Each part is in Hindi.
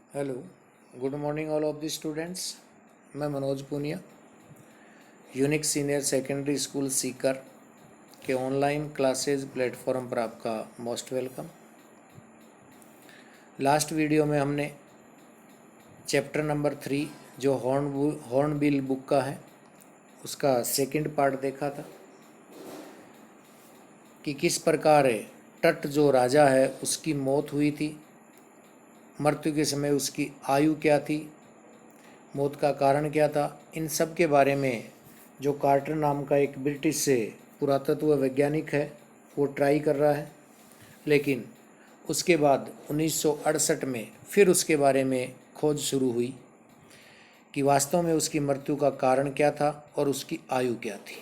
Hello, good morning all of the students. मैं Manoj Poonia, unique senior secondary school Sikar के ऑनलाइन क्लासेज प्लेटफॉर्म पर आपका मोस्ट वेलकम। लास्ट वीडियो में हमने चैप्टर नंबर 3 जो हॉर्नबिल बुक का है उसका सेकंड पार्ट देखा था कि किस प्रकार टट जो राजा है उसकी मौत हुई थी, मृत्यु के समय उसकी आयु क्या थी, मौत का कारण क्या था। इन सब के बारे में जो कार्टर नाम का एक ब्रिटिश से पुरातत्व वैज्ञानिक है वो ट्राई कर रहा है, लेकिन उसके बाद 1968 में फिर उसके बारे में खोज शुरू हुई कि वास्तव में उसकी मृत्यु का कारण क्या था और उसकी आयु क्या थी।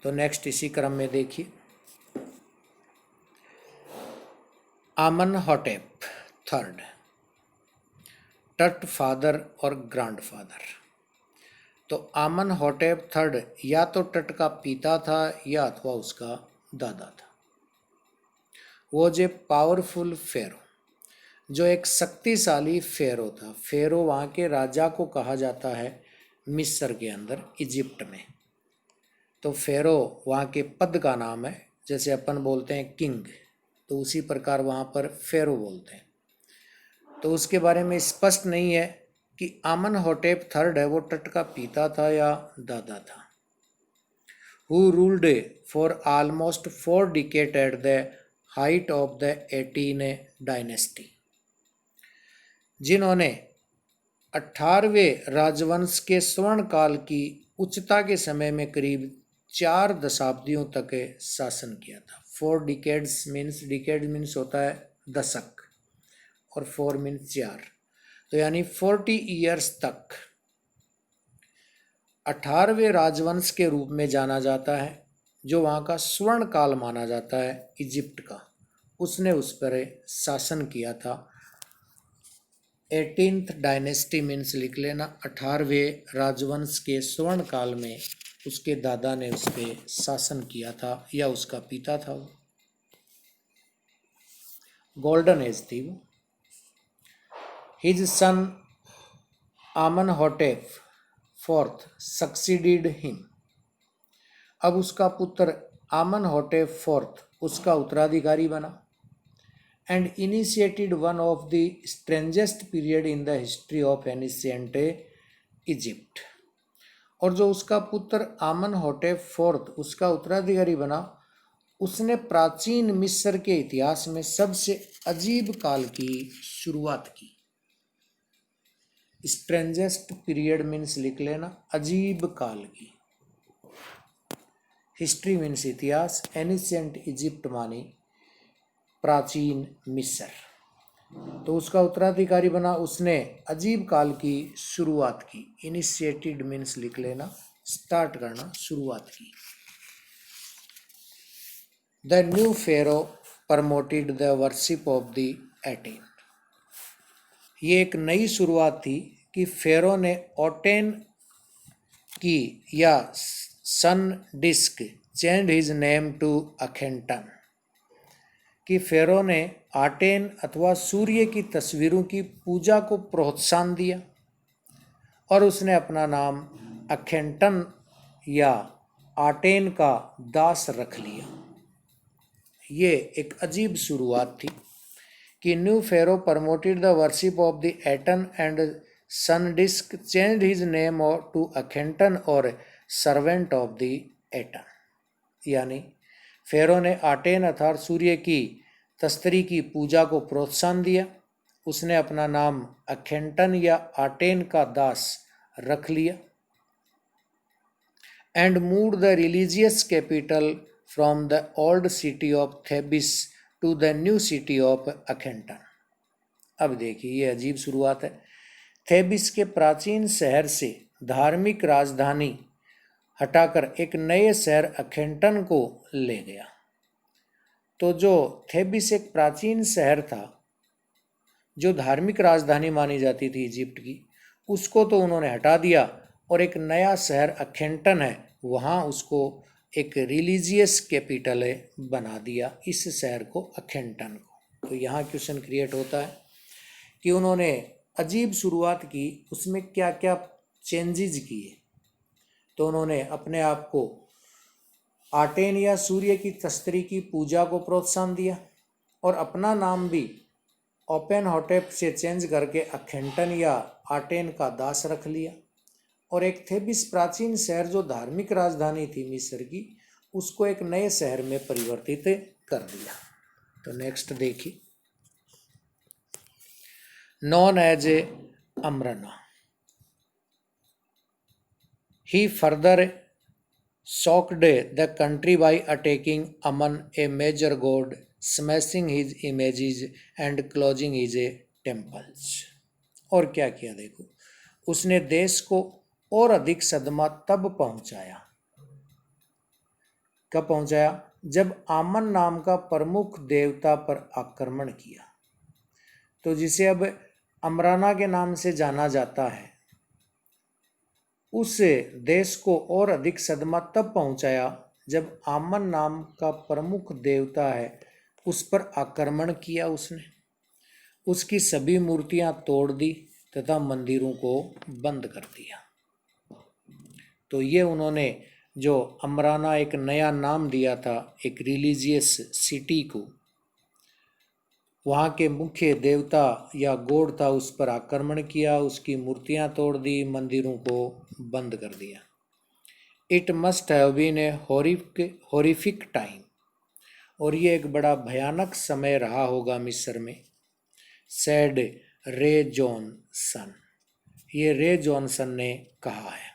तो नेक्स्ट इसी क्रम में देखिए, आमनहॉटेप थर्ड, टट फादर और ग्रैंडफादर। तो आमनहॉटेप थर्ड या तो टट का पिता था या अथवा उसका दादा था। वॉज ए पावरफुल फेरो, जो एक शक्तिशाली फेरो था। फेरो वहाँ के राजा को कहा जाता है मिस्र के अंदर, इजिप्ट में। तो फेरो वहाँ के पद का नाम है, जैसे अपन बोलते हैं किंग, तो उसी प्रकार वहाँ पर फेरो बोलते हैं। तो उसके बारे में स्पष्ट नहीं है कि आमनहॉटेप थर्ड है वो टट का पिता था या दादा था। Who ruled for almost 4 decades at the height of the 18 dynasty, जिन्होंने 18वें राजवंश के स्वर्ण काल की उच्चता के समय में करीब 4 दशाब्दियों तक शासन किया था। 4 डिकेड्स मीन्स होता है दशक, और 4 मीन्स 4, तो यानी 40 ईयर्स तक 18वें राजवंश के रूप में जाना जाता है, जो वहाँ का स्वर्ण काल माना जाता है इजिप्ट का। उसने उस पर शासन किया था। 18th डायनेस्टी मीन्स लिख लेना, 18वें राजवंश के स्वर्ण काल में उसके दादा ने उस पर शासन किया था या उसका पिता था वो। गोल्डन एज थी वो। His son Amenhotep fourth succeeded him, अब उसका पुत्र आमनहॉटेप फोर्थ उसका उत्तराधिकारी बना। And initiated one of the strangest period in the history of ancient Egypt, और जो उसका पुत्र आमनहॉटेप फोर्थ उसका उत्तराधिकारी बना, उसने प्राचीन मिस्र के इतिहास में सबसे अजीब काल की शुरुआत की। स्ट्रेंजेस्ट पीरियड मीन्स लिख लेना, अजीब काल की। हिस्ट्री मीन्स इतिहास, एनिशिएंट इजिप्ट मानी प्राचीन मिस्र। तो उसका उत्तराधिकारी बना, उसने अजीब काल की शुरुआत की। इनिशिएटेड मीन्स लिख लेना, स्टार्ट करना, शुरुआत की। The new pharaoh promoted the worship of the Aten, ये एक नई शुरुआत थी कि फेरो ने ओटेन की या sun disc change his name to Akhenaten, कि फेरो ने आटेन अथवा सूर्य की तस्वीरों की पूजा को प्रोत्साहन दिया और उसने अपना नाम अखेंटन या आटेन का दास रख लिया। ये एक अजीब शुरुआत थी कि new pharaoh promoted the worship of the Aten and sun disc change his name to Akhenaten और सर्वेंट ऑफ द एटन, यानी फेरो ने आटेन अर्थात सूर्य की तस्तरी की पूजा को प्रोत्साहन दिया, उसने अपना नाम अखेंटन या आटेन का दास रख लिया। And moved the religious capital from the old city of Thebes to the new city of Akhenaten. अब देखिए ये अजीब शुरुआत है। थेबिस के प्राचीन शहर से धार्मिक राजधानी हटाकर एक नए शहर अखेंटन को ले गया। तो जो थेबिस एक प्राचीन शहर था जो धार्मिक राजधानी मानी जाती थी इजिप्ट की, उसको तो उन्होंने हटा दिया और एक नया शहर अखेंटन है वहाँ उसको एक रिलीजियस कैपिटल बना दिया, इस शहर को अखेंटन को। तो यहाँ क्वेश्चन क्रिएट होता है कि उन्होंने अजीब शुरुआत की, उसमें क्या क्या चेंजेस किए। तो उन्होंने अपने आप को आटेन या सूर्य की तस्तरी की पूजा को प्रोत्साहन दिया और अपना नाम भी ओपेनहॉटेप से चेंज करके अखेंटन या आटेन का दास रख लिया। और एक थेबिस प्राचीन शहर जो धार्मिक राजधानी थी मिस्र की, उसको एक नए शहर में परिवर्तित कर दिया। तो नेक्स्ट देखिए, known as a Amarna, he further shocked the country by attacking Aman, a major god, smashing his images and closing his temples। और क्या किया देखो, उसने देश को और अधिक सदमा तब पहुंचाया, कब पहुंचाया, जब आमन नाम का प्रमुख देवता पर आक्रमण किया। तो जिसे अब अमराना के नाम से जाना जाता है, उस देश को और अधिक सदमा तब पहुंचाया जब आमन नाम का प्रमुख देवता है उस पर आक्रमण किया उसने, उसकी सभी मूर्तियां तोड़ दी तथा मंदिरों को बंद कर दिया। तो ये उन्होंने जो अमराना एक नया नाम दिया था एक रिलीजियस सिटी को, वहाँ के मुख्य देवता या गॉड था, उस पर आक्रमण किया, उसकी मूर्तियां तोड़ दी, मंदिरों को बंद कर दिया। It must have been a horrific time, और ये एक बड़ा भयानक समय रहा होगा मिस्र में। सैड रे जॉनसन, ये रे जॉनसन ने कहा है,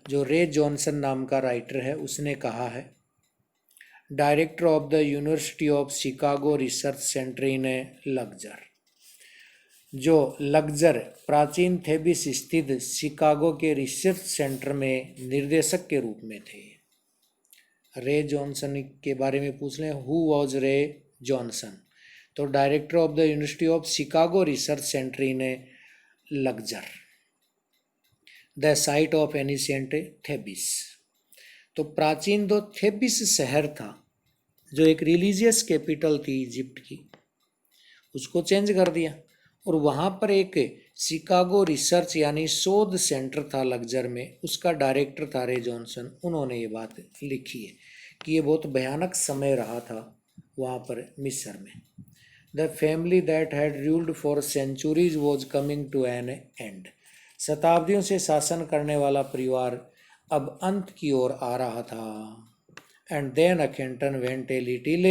जो रे जॉनसन नाम का राइटर है उसने कहा है, director of the University of Chicago research centre in Luxor, जो लग्जर प्राचीन थेबिस स्थित शिकागो के रिसर्च सेंटर में निर्देशक के रूप में थे। रे जॉनसन के बारे में पूछ लें, हु वॉज रे जॉनसन, तो director of the University of Chicago research centre in Luxor, the site of ancient Thebes. तो प्राचीन जो थेबिस शहर था, जो एक रिलीजियस कैपिटल थी इजिप्ट की, उसको चेंज कर दिया और वहाँ पर एक शिकागो रिसर्च यानी शोध सेंटर था लग्जर में, उसका डायरेक्टर था रे जॉनसन। उन्होंने ये बात लिखी है कि ये बहुत भयानक समय रहा था वहाँ पर मिस्र में। The family that had ruled for centuries was coming to an end, शताब्दियों से शासन करने वाला परिवार अब अंत की ओर आ रहा था। And then Akhenaten went a little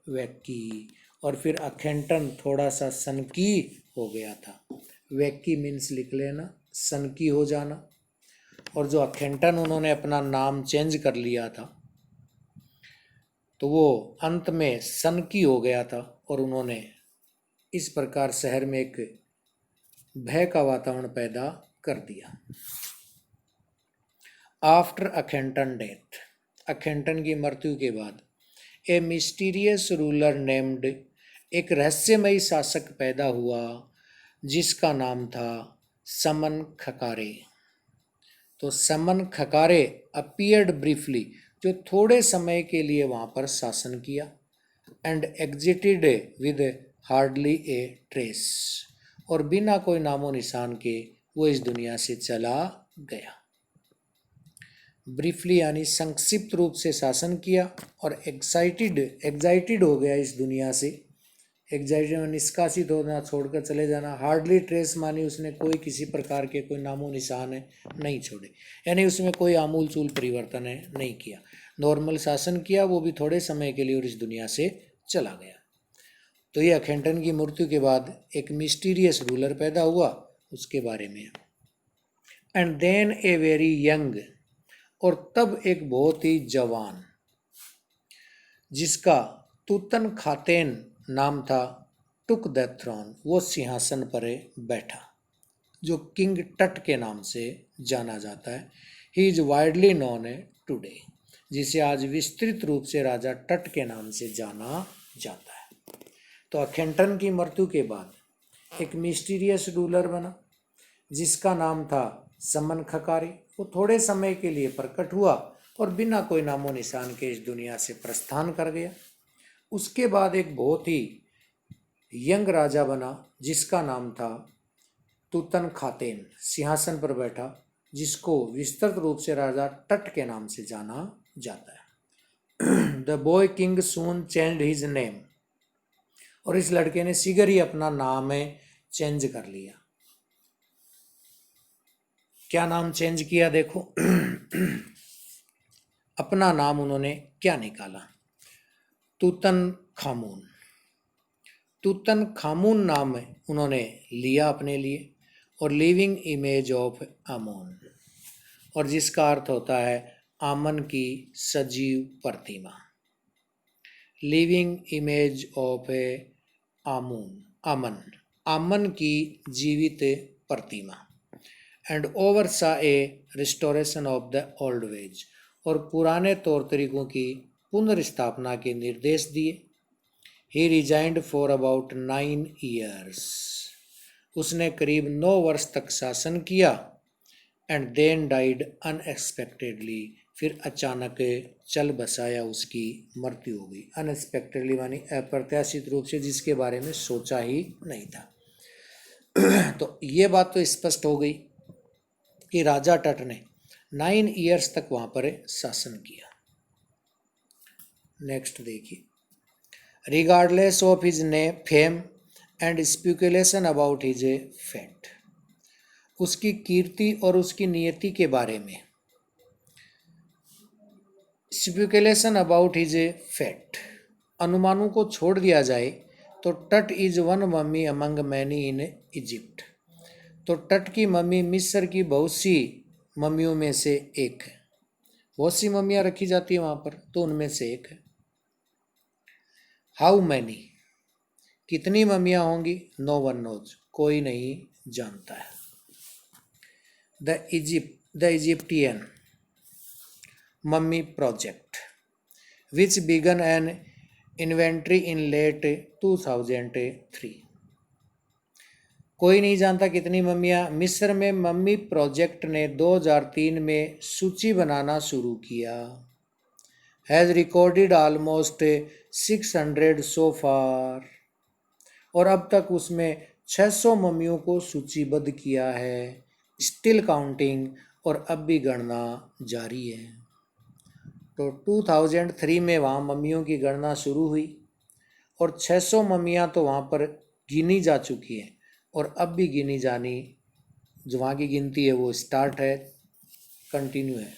wacky, और फिर अखेंटन थोड़ा सा सनकी हो गया था। वैक्की मीन्स लिख लेना, सनकी हो जाना। और जो अखेंटन उन्होंने अपना नाम चेंज कर लिया था, तो वो अंत में सनकी हो गया था और उन्होंने इस प्रकार शहर में एक भय का वातावरण पैदा कर दिया। आफ्टर अखेंटन डेथ, अखेंटन की मृत्यु के बाद, ए मिस्टीरियस रूलर नेम्ड, एक रहस्यमयी शासक पैदा हुआ जिसका नाम था समन खकारे। तो समन खकारे अपीयर्ड ब्रीफली, जो थोड़े समय के लिए वहाँ पर शासन किया, and exerted with hardly A trace, और बिना कोई नामो निशान के वो इस दुनिया से चला गया। ब्रीफली यानी संक्षिप्त रूप से शासन किया और एग्जाइटेड हो गया इस दुनिया से। एग्जाइटेड निष्कासित होना, छोड़कर चले जाना। हार्डली ट्रेस मानी उसने कोई किसी प्रकार के कोई नामो निशान नहीं छोड़े, यानी उसमें कोई आमूल चूल परिवर्तन नहीं किया। नॉर्मल शासन किया, वो भी थोड़े समय के लिए, और इस दुनिया से चला गया। तो ये अखेंटन की मृत्यु के बाद एक मिस्टीरियस रूलर पैदा हुआ, उसके बारे में। And then a very young, और तब एक बहुत ही जवान, जिसका तुतन खातेन नाम था, टुक द थ्रोन, वो सिंहासन पर बैठा, जो किंग टट के नाम से जाना जाता है। He is widely known today, जिसे आज विस्तृत रूप से राजा टट के नाम से जाना जाता है। तो अखेंटन की मृत्यु के बाद एक मिस्टीरियस रूलर बना जिसका नाम था समन खकारी। वो थोड़े समय के लिए प्रकट हुआ और बिना कोई नामो निशान के इस दुनिया से प्रस्थान कर गया। उसके बाद एक बहुत ही यंग राजा बना जिसका नाम था तूतन खातेन, सिंहासन पर बैठा, जिसको विस्तृत रूप से राजा टट के नाम से जाना जाता है। The boy king soon changed his name, और इस लड़के ने शीघ्र ही अपना नाम चेंज कर लिया। क्या नाम चेंज किया देखो। अपना नाम उन्होंने क्या निकाला, तूतन खामून। तूतन खामून नाम उन्होंने लिया अपने लिए, और लिविंग इमेज ऑफ आमोन, और जिसका अर्थ होता है आमन की सजीव प्रतिमा। Living image of Amun, Amun, Amun की जीवित प्रतिमा। And oversaw a restoration of the old ways, और पुराने तौर तरीकों की पुनर्स्थापना के निर्देश दिए। He reigned for about 9 years, उसने करीब 9 वर्ष तक शासन किया। एंड देन डाइड अनएक्सपेक्टेडली, फिर अचानक चल बसाया उसकी मृत्यु हो गई। अनएक्सपेक्टेडली मानी अप्रत्याशित रूप से, जिसके बारे में सोचा ही नहीं था। तो ये बात तो स्पष्ट हो गई कि राजा टट ने 9 years तक वहां पर शासन किया। नेक्स्ट देखिए, regardless of his fame and speculation about his fate, उसकी कीर्ति और उसकी नियति के बारे में, स्पेकुलेशन अबाउट हिज फेट, अनुमानों को छोड़ दिया जाए तो टट is one mummy among many in Egypt, तो टट की मम्मी मिस्र की बहुत सी मम्मियों में से एक है। बहुत सी मम्मियाँ रखी जाती है वहाँ पर, तो उनमें से एक है। हाउ मैनी, कितनी मम्मियाँ होंगी, नो वन नोज, कोई नहीं जानता है। The Egyptian mummy project which began an inventory in late 2003, कोई नहीं जानता कितनी मम्मियाँ। मिस्र में मम्मी प्रोजेक्ट ने 2003 में सूची बनाना शुरू किया। हैज़ रिकॉर्डेड ऑलमोस्ट 600 सो फार, और अब तक उसमें 600 मम्मियों को सूचीबद्ध किया है। स्टिल काउंटिंग, और अब भी गणना जारी है। तो 2003 में वहाँ मम्मियों की गणना शुरू हुई, और 600 मम्मियाँ तो वहाँ पर गिनी जा चुकी हैं, और अब भी गिनी जानी, जो वहाँ की गिनती है वो स्टार्ट है, कंटिन्यू है।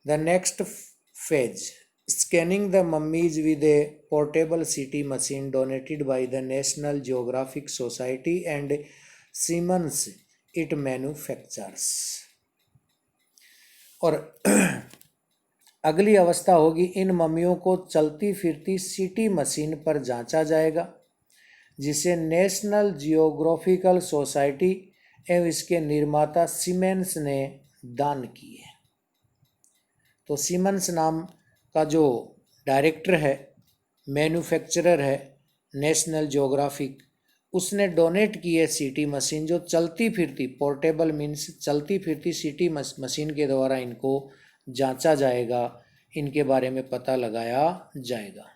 The next phase, scanning the mummies with a portable CT machine donated by the National Geographic Society and Siemens it manufactures, और अगली अवस्था होगी, इन मम्मियों को चलती फिरती सीटी मशीन पर जांचा जाएगा, जिसे नेशनल जियोग्राफिकल सोसाइटी एवं इसके निर्माता सीमेंस ने दान की है। तो सीमेंस नाम का जो डायरेक्टर है, मैन्युफैक्चरर है नेशनल जियोग्राफिक, उसने डोनेट की है सीटी मशीन, जो चलती फिरती, पोर्टेबल मीन्स चलती फिरती सीटी मशीन के द्वारा इनको जांचा जाएगा, इनके बारे में पता लगाया जाएगा।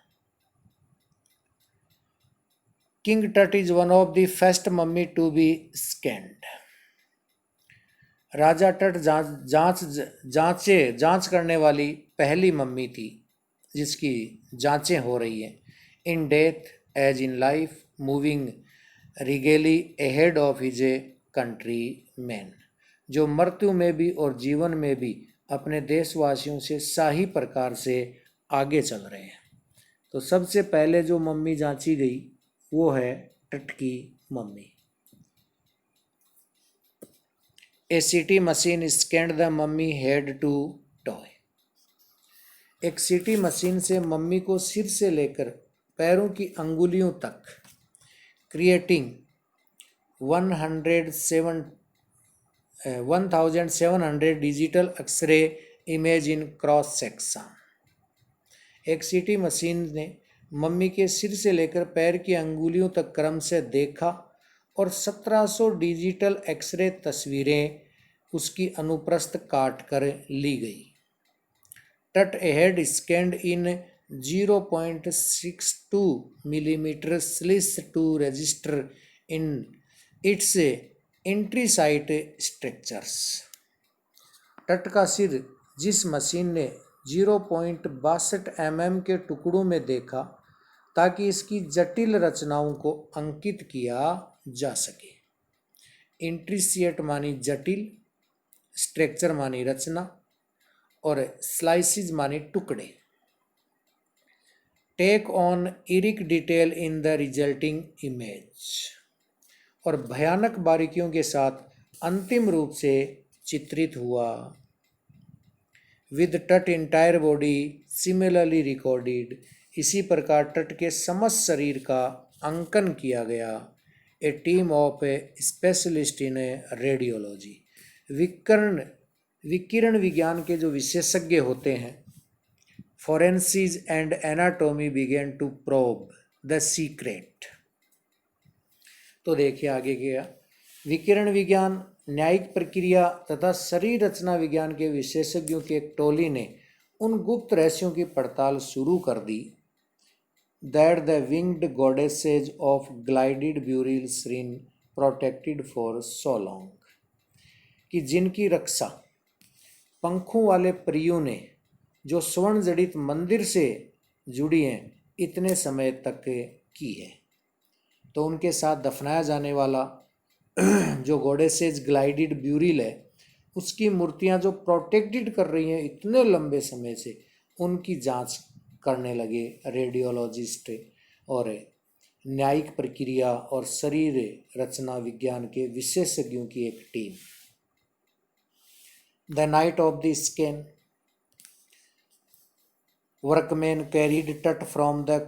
King Tut is one of the first mummy to be scanned, राजा टट जांच करने वाली पहली मम्मी थी जिसकी जांचें हो रही हैं। In death as in life, moving regally ahead of his a countryman, जो मृत्यु में भी और जीवन में भी अपने देशवासियों से शाही प्रकार से आगे चल रहे हैं। तो सबसे पहले जो मम्मी जांची गई वो है टट की mummy. A CT machine scanned the mummy head to toe, एक सीटी मशीन से मम्मी को सिर से लेकर पैरों की अंगुलियों तक, creating 1700 digital x-ray image in cross section. एक सीटी मशीन ने मम्मी के सिर से लेकर पैर की अंगुलियों तक क्रम से देखा, और 1700 डिजिटल एक्सरे तस्वीरें उसकी अनुप्रस्थ काट कर ली गई। Tut ahead scanned in 0.62 millimeter slice to register in its intricate structures. Tut का सिर जिस मशीन ने 0.62 mm के टुकड़ों में देखा ताकि इसकी जटिल रचनाओं को अंकित किया जा सके। इंट्रीसिएट मानी जटिल, स्ट्रक्चर मानी रचना और स्लाइसिस मानी टुकड़े। Take on eerie detail in the resulting image, और भयानक बारीकियों के साथ अंतिम रूप से चित्रित हुआ। विद तट इंटायर बॉडी सिमिलरली रिकॉर्डेड, इसी प्रकार तट के समस्त शरीर का अंकन किया गया। A team of a specialist in a radiology, विकिरण विज्ञान के जो विशेषज्ञ होते हैं, forensics and anatomy began to probe the secret. तो देखिए आगे क्या, विकिरण विज्ञान, न्यायिक प्रक्रिया तथा शरीर रचना विज्ञान के विशेषज्ञों की एक टोली ने उन गुप्त रहस्यों की पड़ताल शुरू कर दी। That the winged goddesses of gilded burial shrine protected for so long, कि जिनकी रक्षा पंखों वाले परियों ने, जो स्वर्ण जड़ित मंदिर से जुड़ी हैं, इतने समय तक की है। तो उनके साथ दफनाया जाने वाला जो गॉडेसेज ग्लाइडेड ब्यूरिल है, उसकी मूर्तियां जो प्रोटेक्टेड कर रही हैं इतने लंबे समय से, उनकी जांच करने लगे रेडियोलॉजिस्ट और न्यायिक प्रक्रिया और शरीर रचना विज्ञान के विशेषज्ञों की एक टीम। The night of the scan, workmen carried Tut from the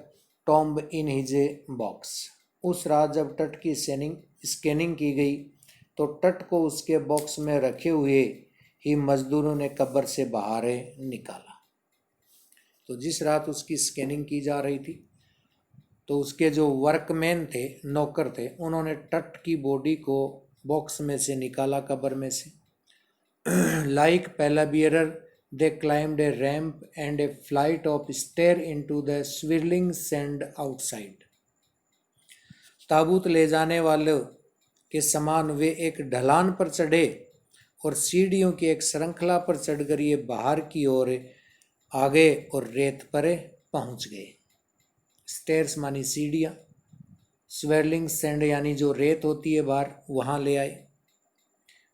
tomb in his box. उस रात जब तट की स्कैनिंग की गई तो तट को उसके बॉक्स में रखे हुए ही मजदूरों ने कब्र से बाहर निकाला। तो जिस रात उसकी स्कैनिंग की जा रही थी तो उसके जो वर्कमैन थे, नौकर थे, उन्होंने तट की बॉडी को बॉक्स में से निकाला कब्र में से। Like pallbearers they climbed a ramp and a flight of stair into the swirling sand outside. ताबूत ले जाने वालों के समान वे एक ढलान पर चढ़े और सीढ़ियों की एक श्रृंखला पर चढ़कर ये बाहर की ओर आगे और रेत पर पहुंच गए। स्टेयर्स मानी सीढ़ियाँ, स्वेरलिंग सैंड यानी जो रेत होती है बाहर, वहाँ ले आए।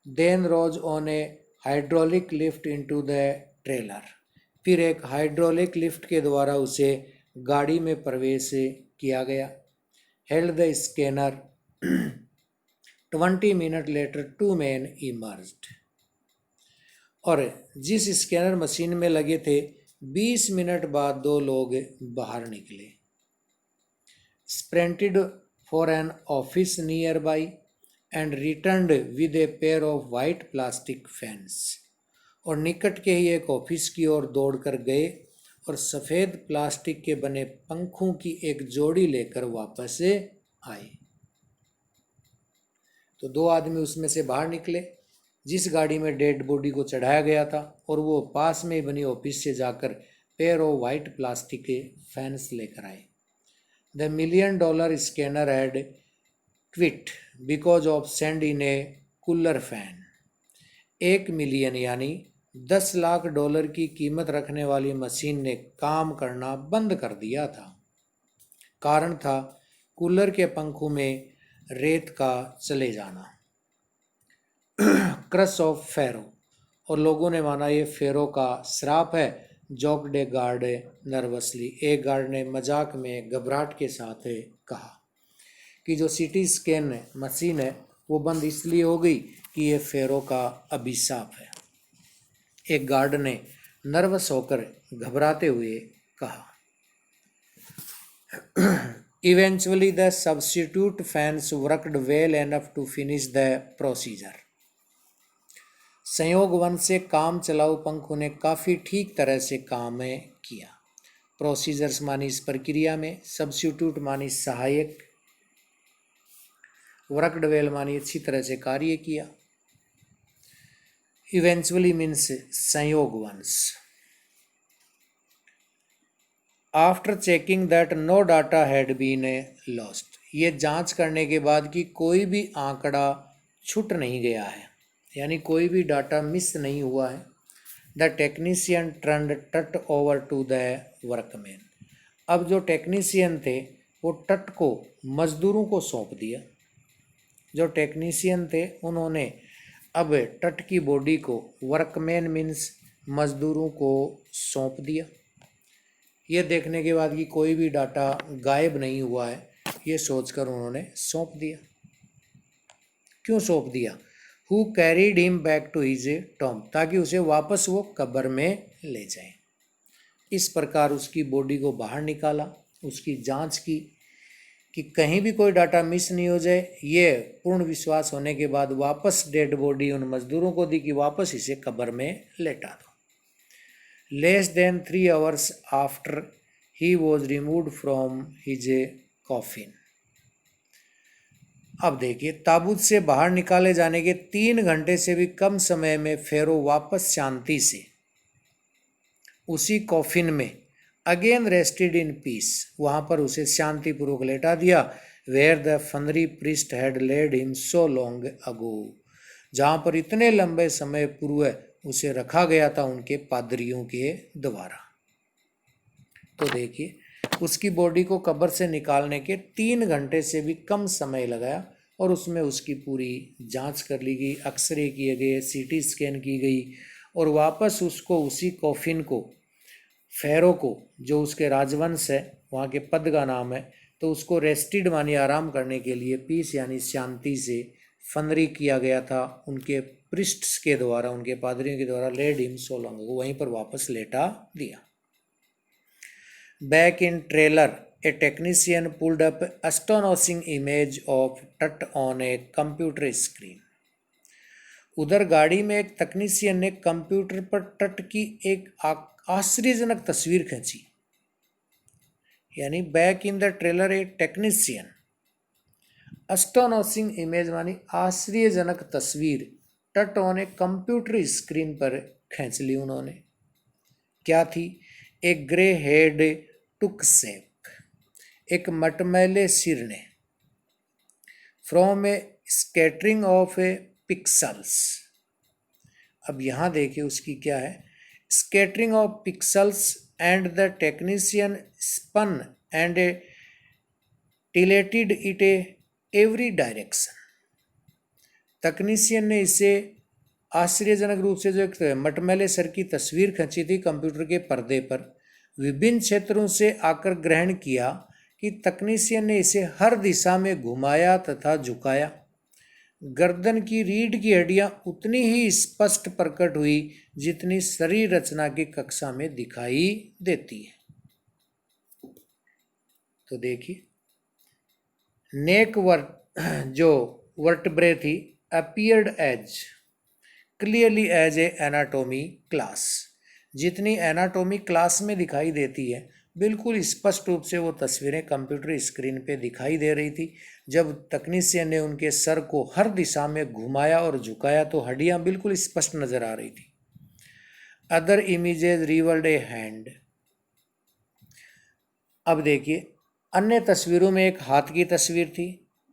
Then rose on a hydraulic lift into the trailer, फिर एक हाइड्रोलिक लिफ्ट के द्वारा उसे गाड़ी में प्रवेश किया गया। Held the scanner 20 minute later 2 men emerged, और जिस स्कैनर मशीन में लगे थे 20 मिनट बाद 2 लोग बाहर निकले। Sprinted for an office nearby and returned with a pair of white plastic fans, और निकट के ही एक ऑफिस की ओर दौड़कर गए और सफ़ेद प्लास्टिक के बने पंखों की एक जोड़ी लेकर वापस आए। तो 2 आदमी उसमें से बाहर निकले जिस गाड़ी में डेड बॉडी को चढ़ाया गया था, और वो पास में बनी ऑफिस से जाकर पेयर ऑफ वाइट प्लास्टिक के फैंस लेकर आए। The $1 million scanner had quit because of sand in A cooler fan. 1 million यानी $10 लाख की कीमत रखने वाली मशीन ने काम करना बंद कर दिया था। कारण था कूलर के पंखों में रेत का चले जाना। क्रस ऑफ फेरो, और लोगों ने माना ये फेरो का श्राप है। जोक्ड ए गार्ड नर्वसली, एक गार्ड ने मजाक में घबराहट के साथ कहा कि जो सीटी स्कैन मशीन है वो बंद इसलिए हो गई कि ये फेरो का अभिशाप है। एक गार्ड ने नर्वस होकर घबराते हुए कहा। Eventually the substitute fans worked well enough to finish the procedure. संयोग वन से काम चलाऊ पंखों ने काफ़ी ठीक तरह से काम किया। प्रोसीजर्स मानी इस प्रक्रिया में, सब्स्टिट्यूट मानी सहायक, वर्कड वेल मानी अच्छी तरह से कार्य किया, इवेंचुअली मीन्स संयोग वंश। After checking that no data had been lost, ये जांच करने के बाद कि कोई भी आंकड़ा छूट नहीं गया है, यानी कोई भी डाटा मिस नहीं हुआ है। द टेक्नीशियन टर्न्ड टट ओवर टू द वर्कमैन, अब जो टेक्नीशियन थे वो टट को मजदूरों को सौंप दिया। जो टेक्नीशियन थे उन्होंने अब टट की बॉडी को वर्कमैन मीन्स मजदूरों को सौंप दिया। ये देखने के बाद कि कोई भी डाटा गायब नहीं हुआ है, ये सोचकर उन्होंने सौंप दिया। क्यों सौंप दिया? Who carried him back to his tomb, ताकि उसे वापस वो कब्र में ले जाए। इस प्रकार उसकी बॉडी को बाहर निकाला, उसकी जांच की कि कहीं भी कोई डाटा मिस नहीं हो जाए। ये पूर्ण विश्वास होने के बाद वापस डेड बॉडी उन मजदूरों को दी कि वापस इसे कब्र में लेटा दो। Less than 3 hours after he was removed from his coffin, अब देखिए ताबूत से बाहर निकाले जाने के 3 घंटे से भी कम समय में फेरो वापस शांति से उसी कॉफिन में अगेन रेस्टेड इन पीस, वहां पर उसे शांतिपूर्वक लेटा दिया। Where the funerary priest had laid him so long ago, जहां पर इतने लंबे समय पूर्व उसे रखा गया था उनके पादरियों के द्वारा। तो देखिए उसकी बॉडी को कब्र से निकालने के 3 घंटे से भी कम समय लगाया और उसमें उसकी पूरी जांच कर ली गई, एक्सरे किए गए, सीटी स्कैन की गई और वापस उसको उसी कॉफिन को फेरो को, जो उसके राजवंश है वहाँ के पद का नाम है, तो उसको रेस्टेड मानी आराम करने के लिए पीस यानी शांति से फनरी किया गया था उनके प्रिस्ट्स के द्वारा, उनके पादरियों के द्वारा। लेड हिम सो लॉन्ग को वहीं पर वापस लेटा दिया। Back in trailer a technician pulled up astonishing image of Tut on a computer screen. उधर गाड़ी में एक तकनीशियन ने कंप्यूटर पर टट की एक आश्चर्यजनक तस्वीर खींची, यानी back in the trailer a technician, astonishing image मानी आश्चर्यजनक तस्वीर, टट ऑन ए कंप्यूटर स्क्रीन पर खींच ली उन्होंने। क्या थी? एक ग्रे हेड टुक सेप, एक मटमैले सिर ने, from a scattering of a pixels. अब यहाँ देखिए उसकी क्या है, scattering of pixels and the technician spun and tilted it a every direction. तकनीशियन ने इसे आश्चर्यजनक रूप से जो एक मटमैले सर की तस्वीर खींची थी कंप्यूटर के पर्दे पर, विभिन्न क्षेत्रों से आकर ग्रहण किया कि तकनीशियन ने इसे हर दिशा में घुमाया तथा झुकाया। गर्दन की रीढ़ की हड्डियां उतनी ही स्पष्ट प्रकट हुई जितनी शरीर रचना की कक्षा में दिखाई देती है। तो देखिए नेक जो वर्टब्रे थी appeared as clearly as an anatomy class, जितनी एनाटोमी क्लास में दिखाई देती है बिल्कुल स्पष्ट रूप से वो तस्वीरें कंप्यूटर स्क्रीन पे दिखाई दे रही थी। जब तकनीशियन ने उनके सर को हर दिशा में घुमाया और झुकाया तो हड्डियां बिल्कुल स्पष्ट नजर आ रही थी। अदर इमेजेस रिवल्ड ए हैंड, अब देखिए अन्य तस्वीरों में एक हाथ की तस्वीर थी।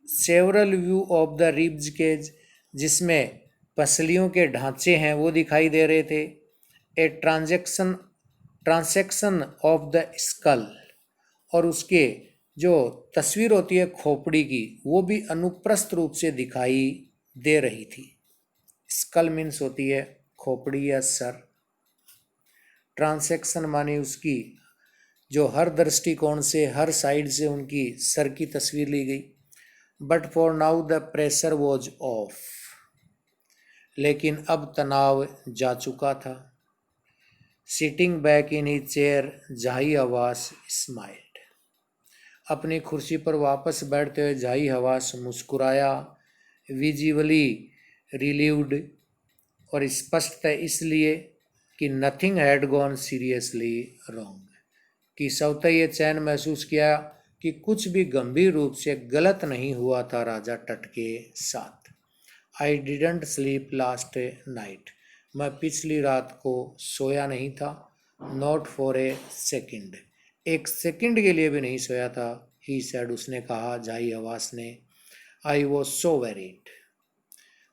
Several view of the ribs cage, जिसमें पसलियों के ढांचे हैं वो दिखाई दे रहे थे। ए ट्रांसेक्शन ऑफ द स्कल, और उसके जो तस्वीर होती है खोपड़ी की वो भी अनुप्रस्थ रूप से दिखाई दे रही थी। स्कल मीन्स होती है खोपड़ी या सर, ट्रांसेक्शन मानी उसकी जो हर दृष्टिकोण से हर साइड से उनकी सर की तस्वीर ली गई। But for now the pressure was of, लेकिन अब तनाव जा चुका था। Sitting back in his chair जाही हवास स्माइल्ड, अपनी कुर्सी पर वापस बैठते हुए जाही हवास मुस्कुराया। विजिबली रिलीव्ड, और स्पष्ट है इसलिए कि nothing had gone seriously wrong, कि स्वतः ये चैन महसूस किया कि कुछ भी गंभीर रूप से गलत नहीं हुआ था राजा टट के साथ। I didn't sleep last night, मैं पिछली रात को सोया नहीं था। नॉट फॉर ए सेकेंड, एक सेकंड के लिए भी नहीं सोया था। ही सैड, उसने कहा, झाई हवास ने। आई वॉज सो वेरीड,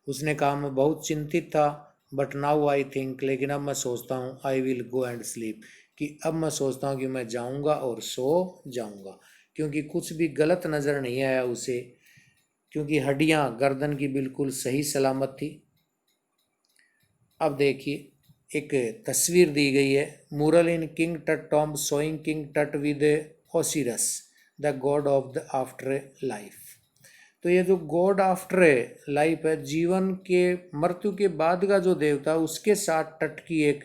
उसने कहा मैं बहुत चिंतित था। बट नाउ आई थिंक, लेकिन अब मैं सोचता हूँ, I will go and sleep, कि अब मैं सोचता हूँ कि मैं जाऊँगा और सो जाऊँगा, क्योंकि कुछ भी गलत नज़र नहीं आया उसे, क्योंकि हड्डियाँ गर्दन की बिल्कुल सही सलामत थी। अब देखिए एक तस्वीर दी गई है, mural in King Tut tomb showing King Tut with Osiris the god of the afterlife. तो ये जो गॉड आफ्टर लाइफ है, जीवन के मृत्यु के बाद का जो देवता, उसके साथ तट की एक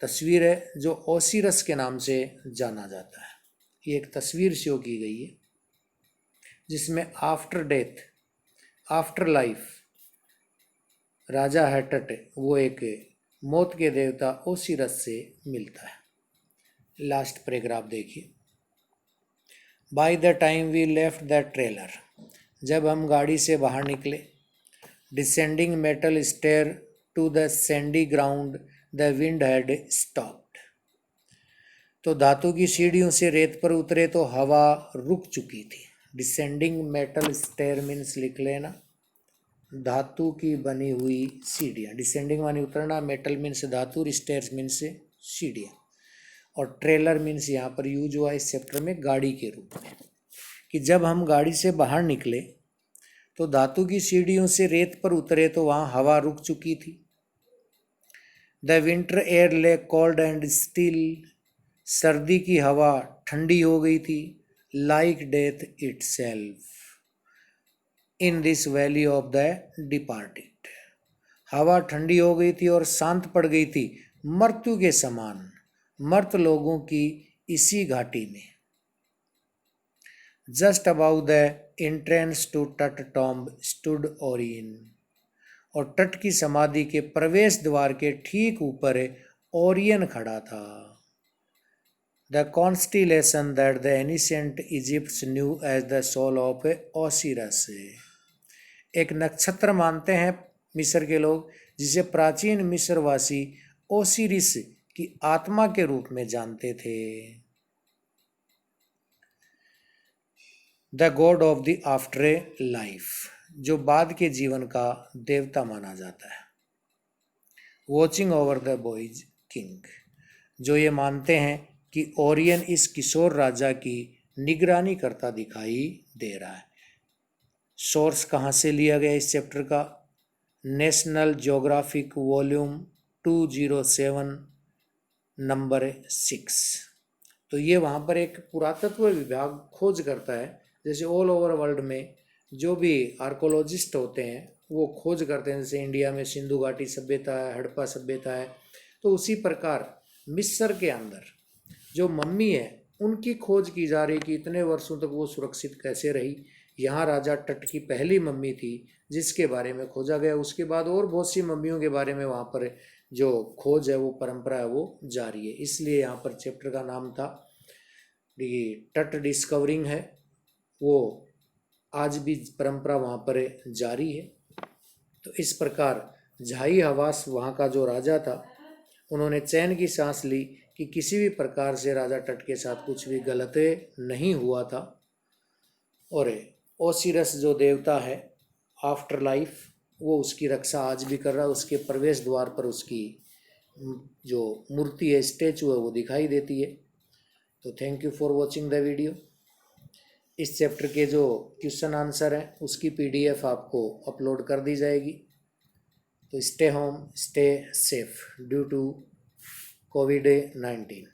तस्वीर है जो ओसिरस के नाम से जाना जाता है। ये एक तस्वीर शो की गई है जिसमें आफ्टर डेथ, आफ्टर लाइफ राजा हेटट वो एक मौत के देवता ओसिरस से मिलता है। लास्ट पैराग्राफ देखिए। By the time we left the trailer, जब हम गाड़ी से बाहर निकले, descending metal stair to the sandy ground the wind had stopped. तो धातु की सीढ़ियों से रेत पर उतरे तो हवा रुक चुकी थी। डिसेंडिंग मेटल स्टेयर मीन्स लिख लेना, धातु की बनी हुई सीढ़ियाँ। डिसेंडिंग मानी उतरना, मेटल मीन्स धातु, स्टेयर्स मीन्स सीढ़ियाँ, और ट्रेलर मीन्स यहाँ पर यूज हुआ इस चैप्टर में गाड़ी के रूप में, कि जब हम गाड़ी से बाहर निकले तो धातु की सीढ़ियों से रेत पर उतरे तो वहाँ हवा रुक चुकी थी। द विंटर एयर ले कोल्ड एंड स्टिल, सर्दी की हवा ठंडी हो गई थी। Like death itself in this valley of the departed, हवा ठंडी हो गई थी और शांत पड़ गई थी मृत्यु के समान, मर्त लोगों की इसी घाटी में। Just about the entrance to Tut tomb stood Orion, और तट की समाधि के प्रवेश द्वार के ठीक ऊपर ओरियन खड़ा था। The constellation that the ancient Egyptians knew as the soul of Osiris, एक नक्षत्र मानते हैं मिस्र के लोग, जिसे प्राचीन मिस्रवासी ओसिरिस की आत्मा के रूप में जानते थे। The god of the after life, जो बाद के जीवन का देवता माना जाता है। Watching over the boys king, जो ये मानते हैं कि ओरियन इस किशोर राजा की निगरानी करता दिखाई दे रहा है। सोर्स कहाँ से लिया गया इस चैप्टर का? National geographic volume 207 number 6। तो ये वहाँ पर एक पुरातत्व विभाग खोज करता है, जैसे ऑल ओवर वर्ल्ड में जो भी आर्कोलॉजिस्ट होते हैं वो खोज करते हैं, जैसे इंडिया में सिंधु घाटी सभ्यता है, हड़प्पा सभ्यता है, तो उसी प्रकार मिस्र के अंदर जो मम्मी है उनकी खोज की जा रही कि इतने वर्षों तक वो सुरक्षित कैसे रही। यहाँ राजा टट की पहली मम्मी थी जिसके बारे में खोजा गया। उसके बाद और बहुत सी मम्मियों के बारे में वहाँ पर जो खोज है, वो परंपरा है, वो जारी है। इसलिए यहाँ पर चैप्टर का नाम था टट डिस्कवरिंग है, वो आज भी परंपरा वहाँ पर जारी है। तो इस प्रकार झाई हवास वहाँ का जो राजा था, उन्होंने चैन की सांस ली कि किसी भी प्रकार से राजा टट के साथ कुछ भी गलत नहीं हुआ था। और ओसिरस जो देवता है आफ्टर लाइफ, वो उसकी रक्षा आज भी कर रहा है। उसके प्रवेश द्वार पर उसकी जो मूर्ति है, स्टैचू है, वो दिखाई देती है। तो thank you for watching the video. इस चैप्टर के जो क्वेश्चन आंसर हैं उसकी PDF आपको अपलोड कर दी जाएगी। तो stay home, stay safe due to COVID-19।